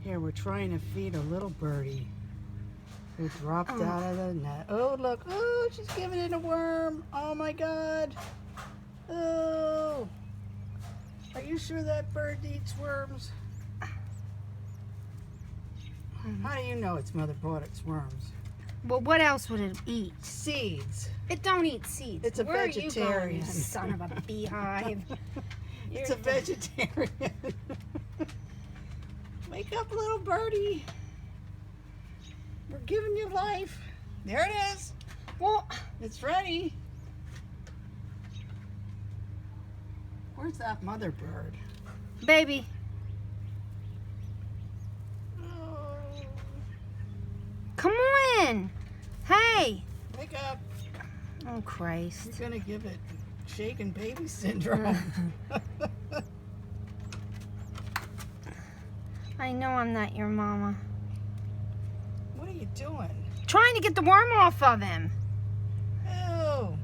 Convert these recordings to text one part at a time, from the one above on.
Here, we're trying to feed a little birdie who dropped Oh. out of the net. Oh, look. Oh, she's giving it a worm. Oh, my God. Oh. Are you sure that bird eats worms? How do you know its mother brought its worms? Well, what else would it eat? Seeds. It don't eat seeds. It's a Where are you going, vegetarian. you son of a beehive. It's a vegetarian. Wake up, little birdie. We're giving you life. There it is. Well, It's ready. Where's that mother bird? baby. Oh, Come on. Hey. wake up. Oh, Christ. You're gonna give it shaken baby syndrome. I know I'm not your mama. What are you doing? Trying to get the worm off of him. Ew.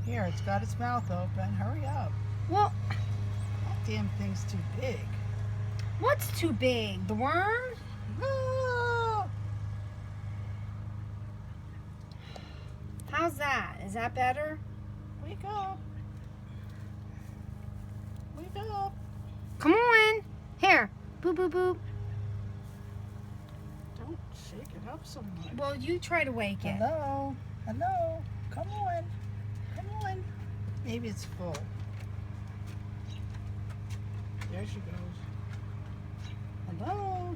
Here, it's got its mouth open. Hurry up. Well, That damn thing's too big. what's too big? The worm? Ah! How's that? Is that better? Wake up. Wake up. Come on. Here. Boop, boop, boop. Don't shake it up so much. Well, you try to wake it. Hello? Hello? Come on. Come on. Maybe it's full. There she goes. Hello?